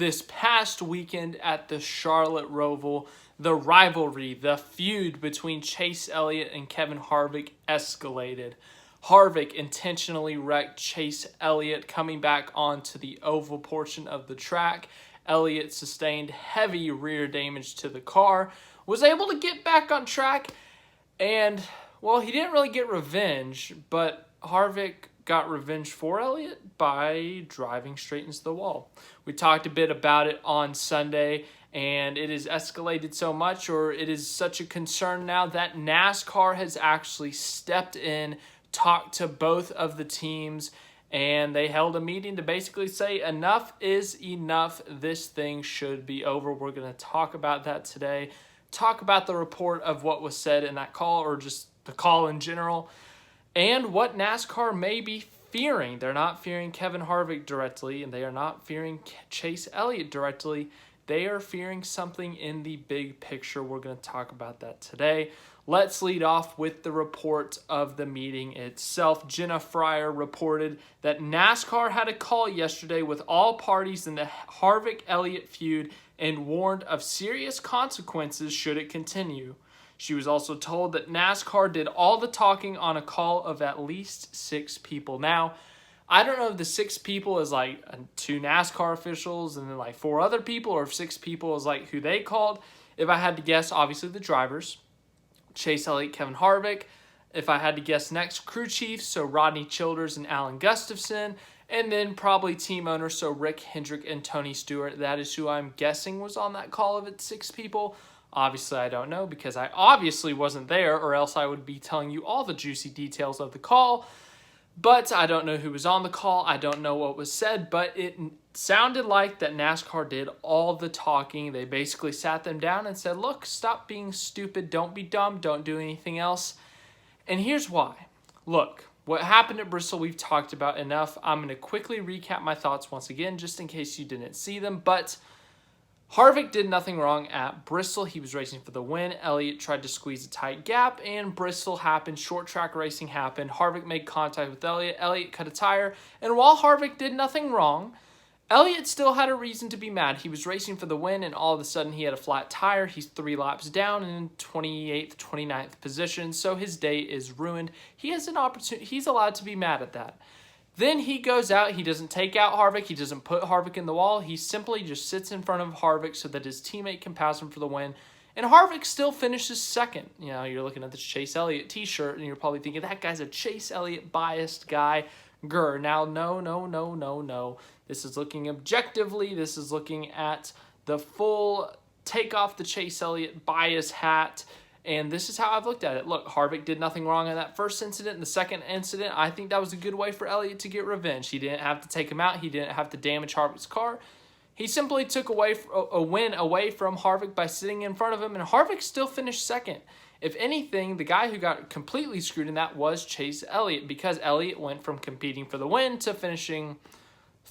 this past weekend at the Charlotte Roval, the rivalry, the feud between Chase Elliott and Kevin Harvick escalated. Harvick intentionally wrecked Chase Elliott coming back onto the oval portion of the track. Elliott sustained heavy rear damage to the car, was able to get back on track, and, well, he didn't really get revenge, but Harvick got revenge for Elliott by driving straight into the wall. We talked a bit about it on Sunday, and it has escalated so much, or it is such a concern now, that NASCAR has actually stepped in, talked to both of the teams, and they held a meeting to basically say enough is enough. This thing should be over. We're going to talk about that today. Talk about the report of what was said in that call, or just the call in general, and what NASCAR may be fearing. They're not fearing Kevin Harvick directly, and they are not fearing Chase Elliott directly. They are fearing something in the big picture. We're going to talk about that today. Let's lead off with the report of the meeting itself. Jenna Fryer reported that NASCAR had a call yesterday with all parties in the Harvick-Elliott feud and warned of serious consequences should it continue. She was also told that NASCAR did all the talking on a call of at least 6 people. Now, I don't know if the 6 people is like 2 NASCAR officials and then like 4 other people, or if 6 people is like who they called. If I had to guess, obviously the drivers, Chase Elliott, Kevin Harvick. If I had to guess next, crew chiefs, so Rodney Childers and Alan Gustafson. And then probably team owners, so Rick Hendrick and Tony Stewart. That is who I'm guessing was on that call of it, 6 people. Obviously, I don't know because I obviously wasn't there, or else I would be telling you all the juicy details of the call. But I don't know who was on the call. I don't know what was said, but it sounded like that NASCAR did all the talking. They basically sat them down and said, look, stop being stupid. Don't be dumb. Don't do anything else. And here's why. Look, what happened at Bristol, we've talked about enough. I'm going to quickly recap my thoughts once again, just in case you didn't see them. But Harvick did nothing wrong at Bristol. He was racing for the win. Elliott tried to squeeze a tight gap, and Bristol happened. Short track racing happened. Harvick made contact with Elliott. Elliott cut a tire. And while Harvick did nothing wrong, Elliott still had a reason to be mad. He was racing for the win, and all of a sudden he had a flat tire. He's 3 laps down and in 28th, 29th position, so his day is ruined. He has an opportunity. He's allowed to be mad at that. Then he goes out. He doesn't take out Harvick. He doesn't put Harvick in the wall. He simply just sits in front of Harvick so that his teammate can pass him for the win. And Harvick still finishes second. You know, you're looking at this Chase Elliott t-shirt, and you're probably thinking, that guy's a Chase Elliott biased guy. Grr. Now, no. This is looking objectively. This is looking at the full take off the Chase Elliott bias hat. And this is how I've looked at it. Look, Harvick did nothing wrong in that first incident. In the second incident, I think that was a good way for Elliott to get revenge. He didn't have to take him out. He didn't have to damage Harvick's car. He simply took away a win away from Harvick by sitting in front of him, and Harvick still finished second. If anything, the guy who got completely screwed in that was Chase Elliott, because Elliott went from competing for the win to finishing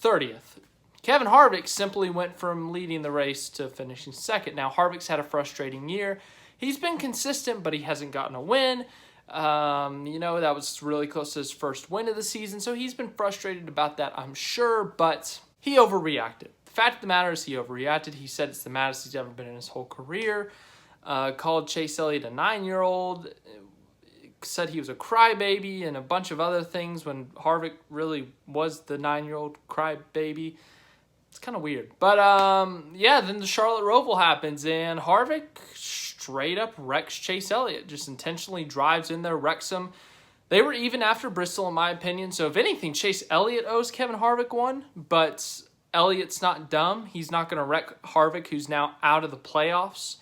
30th. Kevin Harvick simply went from leading the race to finishing second. Now, Harvick's had a frustrating year. He's been consistent, but he hasn't gotten a win. That was really close to his first win of the season, so he's been frustrated about that, I'm sure, but he overreacted. The fact of the matter is he overreacted. He said it's the maddest he's ever been in his whole career. Called Chase Elliott a 9-year-old, said he was a crybaby and a bunch of other things when Harvick really was the 9-year-old crybaby. It's kind of weird. But, then the Charlotte Roval happens, and Harvick straight up wrecks Chase Elliott, just intentionally drives in there, wrecks him. They were even after Bristol, in my opinion, so if anything, Chase Elliott owes Kevin Harvick one, but Elliott's not dumb. He's not going to wreck Harvick, who's now out of the playoffs,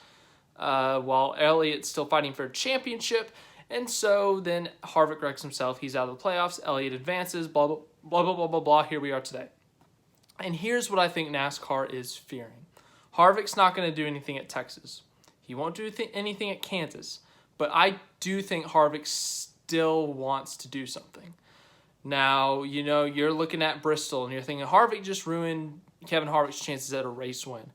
while Elliott's still fighting for a championship. And so then Harvick wrecks himself. He's out of the playoffs. Elliott advances, blah, blah, blah, blah, blah, blah, blah. Here we are today. And here's what I think NASCAR is fearing. Harvick's not going to do anything at Texas. He won't do anything at Kansas. But I do think Harvick still wants to do something. Now, you're looking at Bristol, and you're thinking Harvick just ruined Kevin Harvick's chances at a race win.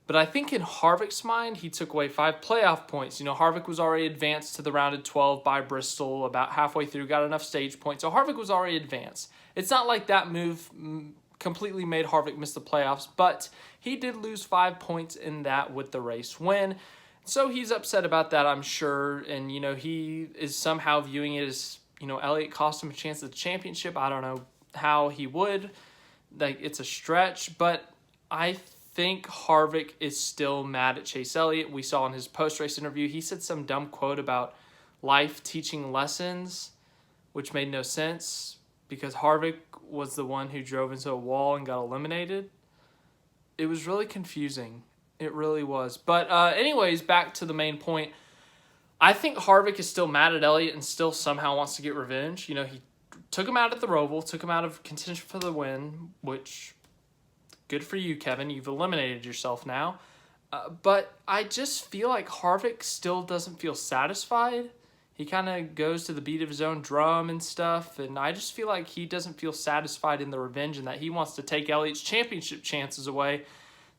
But I think in Harvick's mind, he took away 5 playoff points. Harvick was already advanced to the round of 12 by Bristol about halfway through, got enough stage points. So Harvick was already advanced. It's not like that move completely made Harvick miss the playoffs, but he did lose 5 points in that with the race win. So he's upset about that, I'm sure. And, he is somehow viewing it as, Elliott cost him a chance at the championship. I don't know how he would. It's a stretch, but I think Harvick is still mad at Chase Elliott. We saw in his post-race interview, he said some dumb quote about life teaching lessons, which made no sense because Harvick was the one who drove into a wall and got eliminated. It was really confusing. It really was. But anyways, back to the main point. I think Harvick is still mad at Elliott and still somehow wants to get revenge. He took him out at the Roval, took him out of contention for the win, which, good for you, Kevin. You've eliminated yourself now. But I just feel like Harvick still doesn't feel satisfied. He kind of goes to the beat of his own drum and stuff, and I just feel like he doesn't feel satisfied in the revenge and that he wants to take Elliott's championship chances away.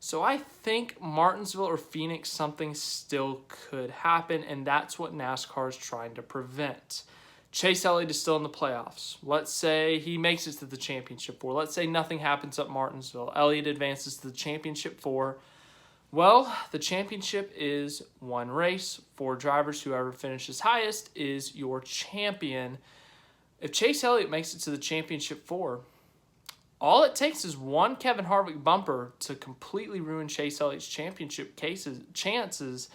So I think Martinsville or Phoenix, something still could happen, and that's what NASCAR is trying to prevent. Chase Elliott is still in the playoffs. Let's say he makes it to the championship 4. Let's say nothing happens at Martinsville. Elliott advances to the championship 4. Well, the championship is one race, 4 drivers. Whoever finishes highest is your champion. If Chase Elliott makes it to the championship 4, all it takes is one Kevin Harvick bumper to completely ruin Chase Elliott's championship chances,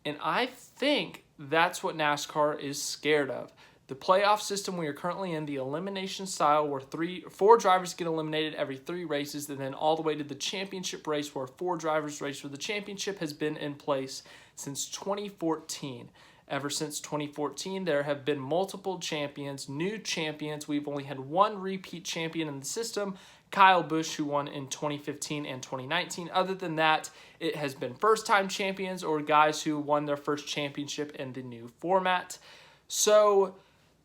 and I think that's what NASCAR is scared of. The playoff system we are currently in, the elimination style where 4 drivers get eliminated every 3 races, and then all the way to the championship race where 4 drivers race for the championship, has been in place since 2014. Ever since 2014, there have been multiple champions, new champions. We've only had 1 repeat champion in the system, Kyle Busch, who won in 2015 and 2019. Other than that, it has been first-time champions or guys who won their first championship in the new format. So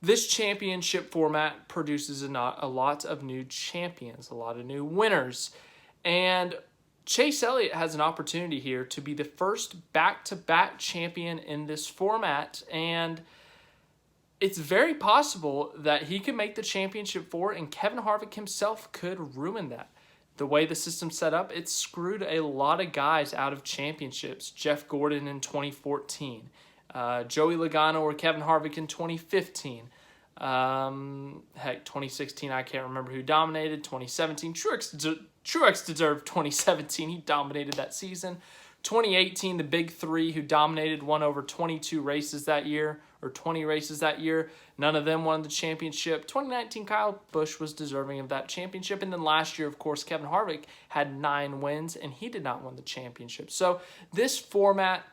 this championship format produces a lot of new champions, a lot of new winners. And Chase Elliott has an opportunity here to be the first back-to-back champion in this format, and it's very possible that he could make the championship 4, and Kevin Harvick himself could ruin that. The way the system's set up, it's screwed a lot of guys out of championships. Jeff Gordon in 2014, Joey Logano or Kevin Harvick in 2015. 2016, I can't remember who dominated. 2017, Truex deserved 2017. He dominated that season. 2018, the big 3 who dominated won over 22 races that year, or 20 races that year. None of them won the championship. 2019, Kyle Busch was deserving of that championship. And then last year, of course, Kevin Harvick had 9 wins, and he did not win the championship. So this format,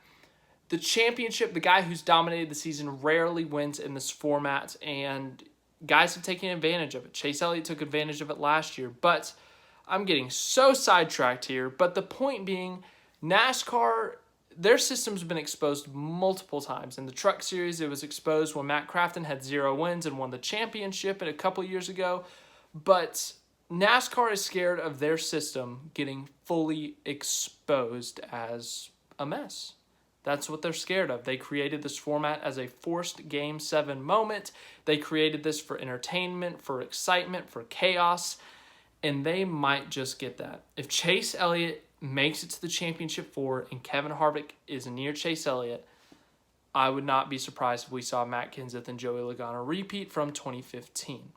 the championship, the guy who's dominated the season rarely wins in this format, and guys have taken advantage of it. Chase Elliott took advantage of it last year, but I'm getting so sidetracked here. But the point being, NASCAR, their system's been exposed multiple times. In the Truck Series, it was exposed when Matt Crafton had 0 wins and won the championship a couple years ago. But NASCAR is scared of their system getting fully exposed as a mess. That's what they're scared of. They created this format as a forced Game 7 moment. They created this for entertainment, for excitement, for chaos, and they might just get that. If Chase Elliott makes it to the championship 4 and Kevin Harvick is near Chase Elliott, I would not be surprised if we saw Matt Kenseth and Joey Logano repeat from 2015.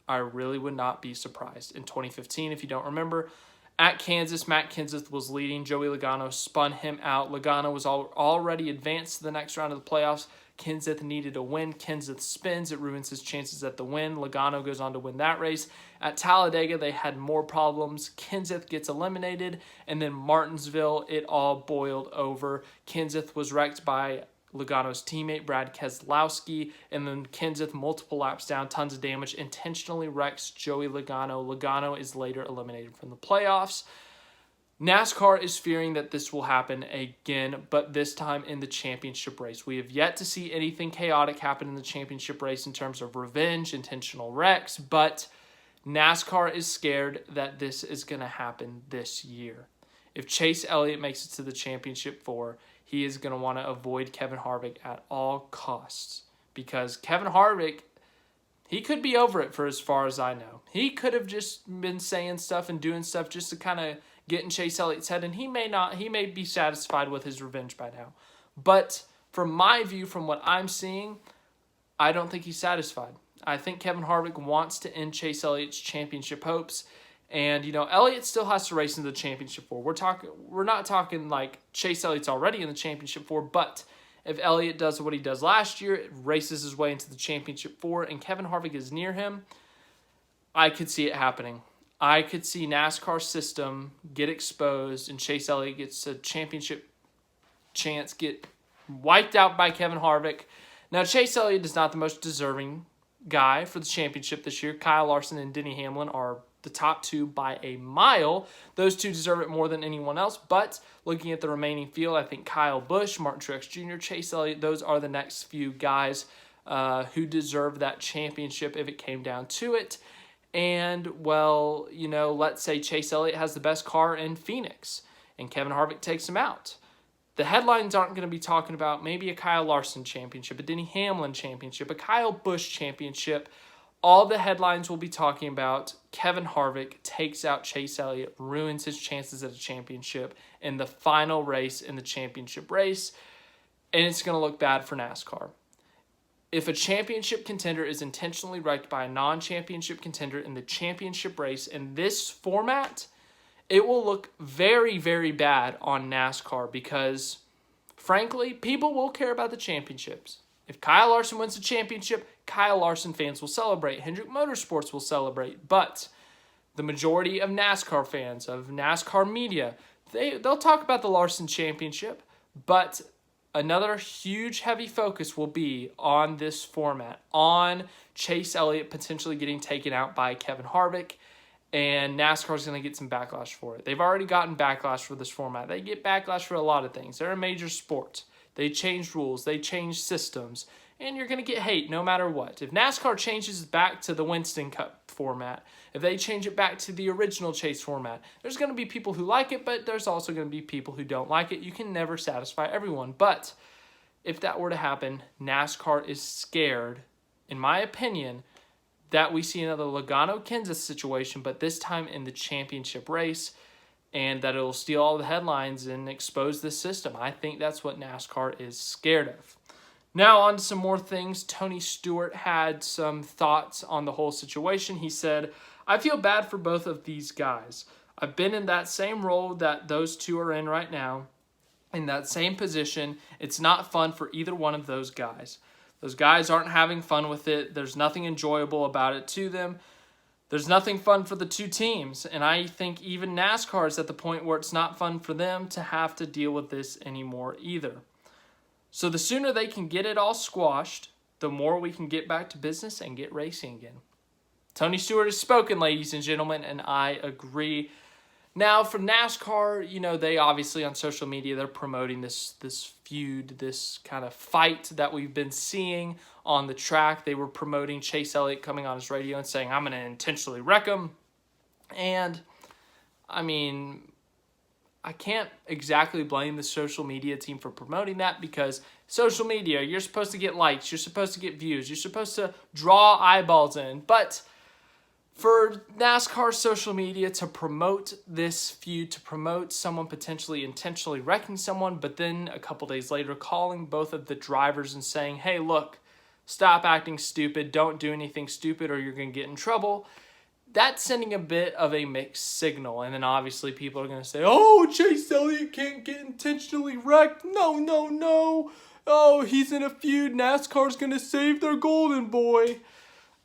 I really would not be surprised. In 2015, if you don't remember, at Kansas, Matt Kenseth was leading. Joey Logano spun him out. Logano was already advanced to the next round of the playoffs. Kenseth needed a win. Kenseth spins. It ruins his chances at the win. Logano goes on to win that race. At Talladega, they had more problems. Kenseth gets eliminated. And then Martinsville, it all boiled over. Kenseth was wrecked by Logano's teammate, Brad Keselowski. And then Kenseth, multiple laps down, tons of damage, intentionally wrecks Joey Logano. Logano is later eliminated from the playoffs. NASCAR is fearing that this will happen again, but this time in the championship race. We have yet to see anything chaotic happen in the championship race in terms of revenge, intentional wrecks, but NASCAR is scared that this is going to happen this year. If Chase Elliott makes it to the championship 4, he is going to want to avoid Kevin Harvick at all costs, because Kevin Harvick, He could be over it for as far as I know. He could have just been saying stuff and doing stuff just to kind of get in Chase Elliott's head, and he may not. He may be satisfied with his revenge by now. But from my view, from what I'm seeing, I don't think he's satisfied. I think Kevin Harvick wants to end Chase Elliott's championship hopes. And, Elliott still has to race into the championship four. We're not talking like Chase Elliott's already in the championship four, but if Elliott does what he does last year, races his way into the championship four, and Kevin Harvick is near him, I could see it happening. I could see NASCAR system get exposed and Chase Elliott gets a championship chance, get wiped out by Kevin Harvick. Now, Chase Elliott is not the most deserving guy for the championship this year. Kyle Larson and Denny Hamlin are the top two by a mile. Those two deserve it more than anyone else. But looking at the remaining field, I think Kyle Busch, Martin Truex Jr., Chase Elliott, those are the next few guys who deserve that championship if it came down to it. And, well, let's say Chase Elliott has the best car in Phoenix and Kevin Harvick takes him out. The headlines aren't going to be talking about maybe a Kyle Larson championship, a Denny Hamlin championship, a Kyle Busch championship. All the headlines will be talking about Kevin Harvick takes out Chase Elliott, ruins his chances at a championship in the final race in the championship race, and it's going to look bad for NASCAR. If a championship contender is intentionally wrecked by a non-championship contender in the championship race in this format, it will look very, very bad on NASCAR because, frankly, people will care about the championships. If Kyle Larson wins the championship, Kyle Larson fans will celebrate. Hendrick Motorsports will celebrate. But the majority of NASCAR fans, of NASCAR media, they'll talk about the Larson championship. But another huge heavy focus will be on this format, on Chase Elliott potentially getting taken out by Kevin Harvick. And NASCAR is going to get some backlash for it. They've already gotten backlash for this format. They get backlash for a lot of things. They're a major sport. They change rules. They change systems. And you're going to get hate no matter what. If NASCAR changes back to the Winston Cup format, if they change it back to the original Chase format, there's going to be people who like it, but there's also going to be people who don't like it. You can never satisfy everyone. But if that were to happen, NASCAR is scared, in my opinion, that we see another Logano-Kansas situation, but this time in the championship race, and that it'll steal all the headlines and expose this system. I think that's what NASCAR is scared of. Now on to some more things. Tony Stewart had some thoughts on the whole situation. He said, I feel bad for both of these guys. I've been in that same role that those two are in right now, in that same position. It's not fun for either one of those guys. Those guys aren't having fun with it. There's nothing enjoyable about it to them. There's nothing fun for the two teams, and I think even NASCAR is at the point where it's not fun for them to have to deal with this anymore either. So the sooner they can get it all squashed, the more we can get back to business and get racing again. Tony Stewart has spoken, ladies and gentlemen, and I agree. Now, for NASCAR, they obviously on social media, they're promoting this feud, this kind of fight that we've been seeing on the track. They were promoting Chase Elliott coming on his radio and saying, I'm going to intentionally wreck him. And, I can't exactly blame the social media team for promoting that because social media, you're supposed to get likes, you're supposed to get views, you're supposed to draw eyeballs in. But for NASCAR social media to promote this feud, to promote someone potentially intentionally wrecking someone, but then a couple days later calling both of the drivers and saying, hey, look, stop acting stupid, don't do anything stupid or you're going to get in trouble, that's sending a bit of a mixed signal. And then obviously people are going to say, oh, Chase Elliott can't get intentionally wrecked. No. Oh, he's in a feud. NASCAR's going to save their golden boy.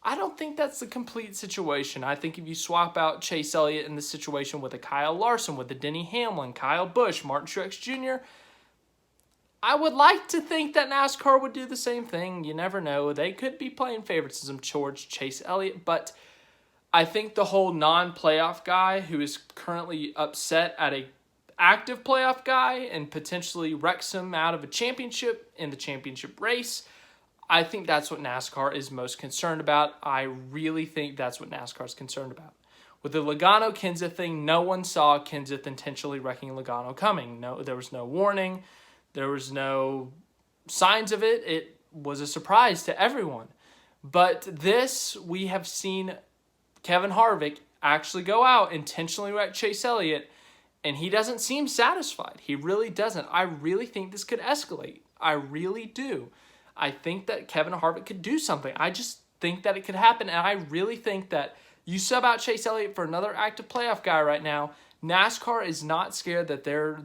I don't think that's the complete situation. I think if you swap out Chase Elliott in this situation with a Kyle Larson, with a Denny Hamlin, Kyle Busch, Martin Truex Jr., I would like to think that NASCAR would do the same thing. You never know. They could be playing favoritism towards Chase Elliott, but I think the whole non-playoff guy who is currently upset at a active playoff guy and potentially wrecks him out of a championship in the championship race, I think that's what NASCAR is most concerned about. I really think that's what NASCAR is concerned about. With the Logano-Kenseth thing, no one saw Kenseth intentionally wrecking Logano coming. No, there was no warning. There was no signs of it. It was a surprise to everyone. But this, we have seen Kevin Harvick actually go out, intentionally wreck Chase Elliott, and he doesn't seem satisfied. He really doesn't. I really think this could escalate. I really do. I think that Kevin Harvick could do something. I just think that it could happen, and I really think that you sub out Chase Elliott for another active playoff guy right now. NASCAR is not scared that their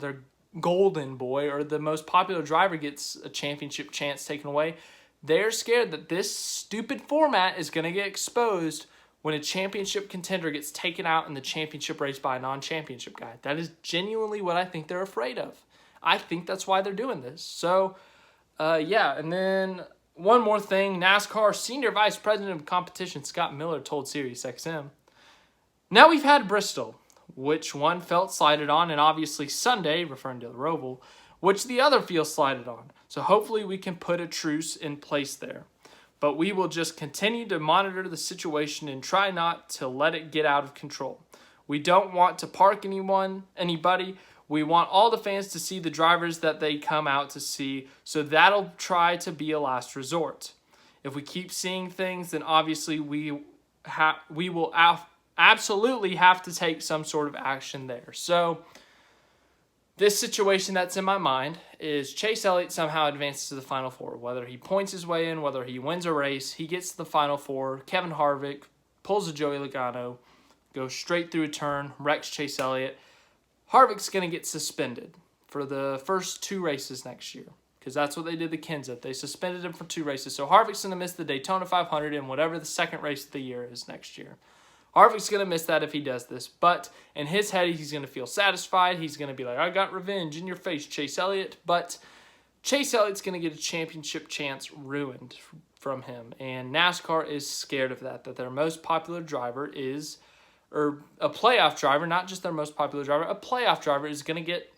golden boy or the most popular driver gets a championship chance taken away. They're scared that this stupid format is going to get exposed when a championship contender gets taken out in the championship race by a non-championship guy. That is genuinely what I think they're afraid of. I think that's why they're doing this. So, yeah, and then one more thing. NASCAR Senior Vice President of Competition Scott Miller told SiriusXM, "Now we've had Bristol, which one felt slighted on, and obviously Sunday, referring to the Roval, which the other feels slighted on. So hopefully we can put a truce in place there. But we will just continue to monitor the situation and try not to let it get out of control. We don't want to park anybody. We want all the fans to see the drivers that they come out to see, so that'll try to be a last resort. If we keep seeing things, then obviously we will absolutely have to take some sort of action there." So this situation that's in my mind is Chase Elliott somehow advances to the Final Four. Whether he points his way in, whether he wins a race, he gets to the Final Four. Kevin Harvick pulls a Joey Logano, goes straight through a turn, wrecks Chase Elliott. Harvick's going to get suspended for the first 2 races next year, because that's what they did to Kenseth. They suspended him for 2 races. So Harvick's going to miss the Daytona 500 and whatever the second race of the year is next year. Harvick's going to miss that if he does this, but in his head, he's going to feel satisfied. He's going to be like, "I got revenge in your face, Chase Elliott." But Chase Elliott's going to get a championship chance ruined from him, and NASCAR is scared of that their most popular driver is, or a playoff driver, not just their most popular driver, a playoff driver is going to get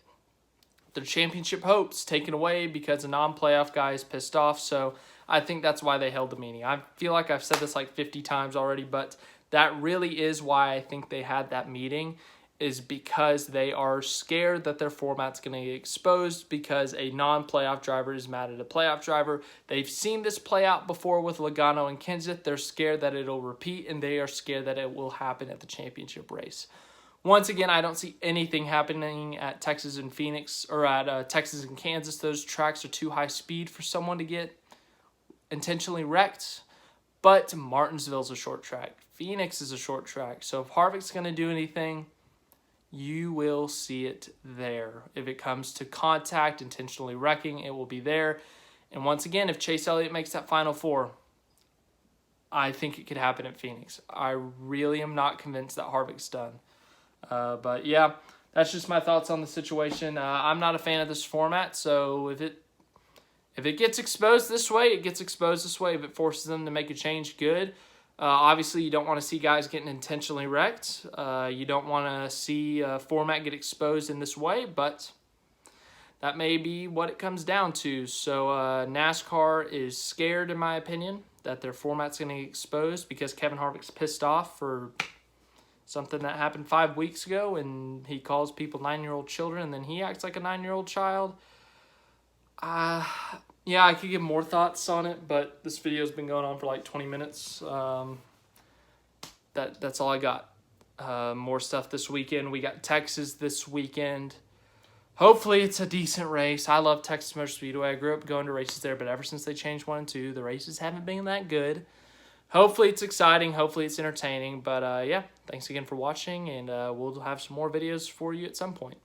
their championship hopes taken away because a non-playoff guy is pissed off. So I think that's why they held the meeting. I feel like I've said this like 50 times already, but that really is why I think they had that meeting, is because they are scared that their format's going to get exposed because a non-playoff driver is mad at a playoff driver. They've seen this play out before with Logano and Kenseth. They're scared that it'll repeat, and they are scared that it will happen at the championship race. Once again, I don't see anything happening at Texas and Phoenix, or at Texas and Kansas. Those tracks are too high speed for someone to get intentionally wrecked. But Martinsville's a short track. Phoenix is a short track. So if Harvick's going to do anything, you will see it there. If it comes to contact, intentionally wrecking, it will be there. And once again, if Chase Elliott makes that Final Four, I think it could happen at Phoenix. I really am not convinced that Harvick's done. But yeah, that's just my thoughts on the situation. I'm not a fan of this format, so if it gets exposed this way, it gets exposed this way. If it forces them to make a change, good. Obviously, you don't want to see guys getting intentionally wrecked. You don't want to see a format get exposed in this way, but that may be what it comes down to. So NASCAR is scared, in my opinion, that their format's going to get exposed because Kevin Harvick's pissed off for something that happened 5 weeks ago, and he calls people 9-year-old children, and then he acts like a 9-year-old child. Yeah, I could give more thoughts on it, but this video's been going on for like 20 minutes. That's all I got. More stuff this weekend. We got Texas this weekend. Hopefully it's a decent race. I love Texas Motor Speedway. I grew up going to races there, but ever since they changed 1 and 2, the races haven't been that good. Hopefully it's exciting. Hopefully it's entertaining. But yeah, thanks again for watching, and we'll have some more videos for you at some point.